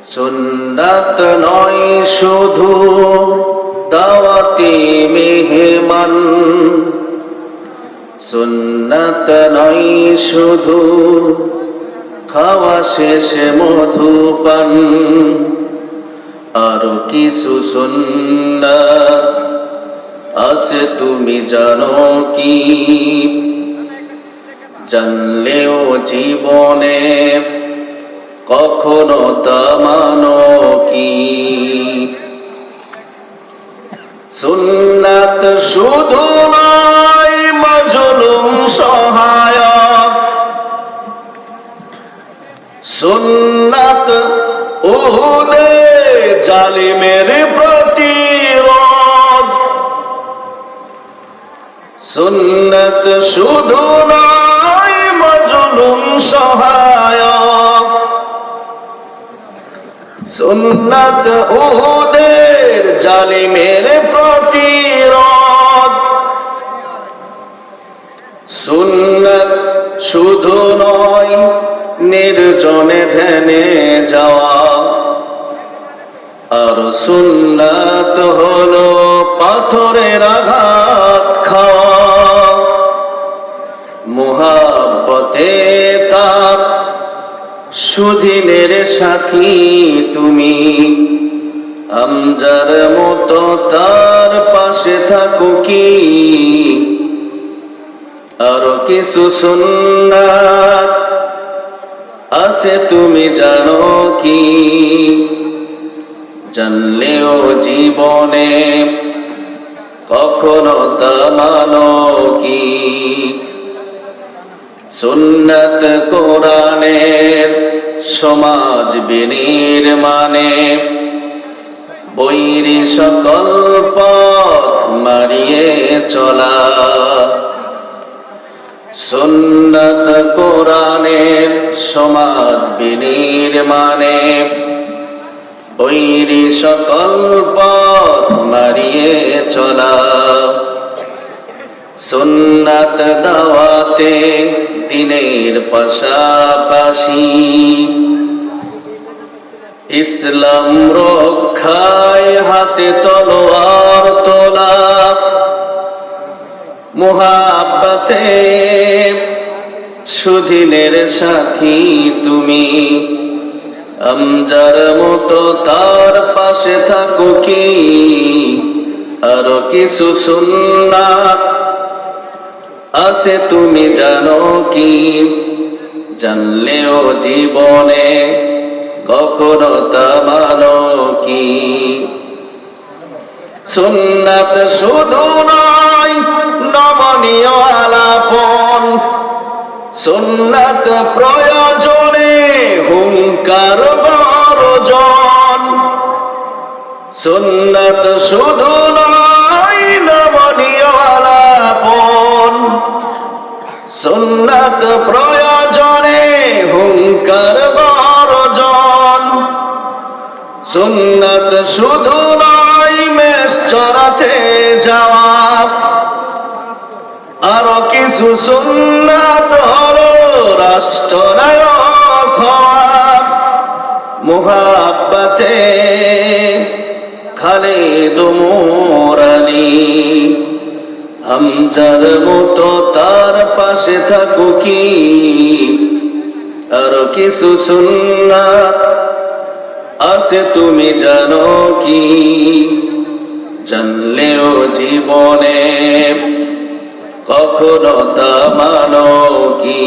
সুন্নাত নয় শুধু দাওয়াতি মেহমান, সুন্নাত নয় শুধু খাওয়া শেষে মধুপান, আরো কিছু সুন্নাত আছে তুমি জানো কি? জানলেও জীবনে কখনো তা মানো কি? সুন্নাত শুধু নয় মাজলুম সহায়ক, সুন্নাত উহুদে জালিমের প্রতিরোধ, সুন্নাত শুধু নয় মাজলুম সহায়ক, সুন্নাত উহুদের জালিমের প্রতিরোধ, সুন্নাত শুধু নয় নির্জনে ধ্যানে যাওয়া, আর সুন্নাত হলো পাথরের আঘাত খাওয়া। মুহাব্বতে তার সুদিনের সাথী তুমি, হামজার মতো তার পাশে থাকো কি? আরো কিছু সুন্নাত আছে তুমি জানো কি? জানলেও জীবনে কখনো তা মানো কি? সুন্নাত কোরআনের সমাজ বিনির্মাণে বৈরী সকল পথ মারিয়ে চলা, সুন্নাত কোরআনের সমাজ বিনির্মাণে বৈরী সকল পথ মারিয়ে চলা, সুন্নাত দাওয়াতে দিনের পাশাপাশি ইসলাম রক্ষায় হাতে তলোয়ার তোলা। মুহাব্বতে সুদিনের সাথী তুমি, হামজার মতো তার পাশে থাকো কি? আরো কিছু সুন্নাত আছে তুমি জানো কি? জানলেও জীবনে কখনো তা মানো কি? সুন্নাত শুধু নয় নমনীয় আলাপন, সুন্নাত প্রয়োজনে হুঙ্কার বর্জন, সুন্নাত শুধু নয় নমনীয় আলাপন, সুন্নাত প্রয়োজনে হুঙ্কার বর্জন, সুন্নাত শুধু নয় মেষ চরাতে যাওয়া, আরো কিছু সুন্নাত হলো রাষ্ট্রনায়ক হওয়া। মুহাব্বতে খালিদ ওমর আলী, হামজার মতো তার পাশে থাকো কি? আরো কিছু সুন্নাত আছে তুমি জানো কি? জানলেও জীবনে কখনো তা মানো কি?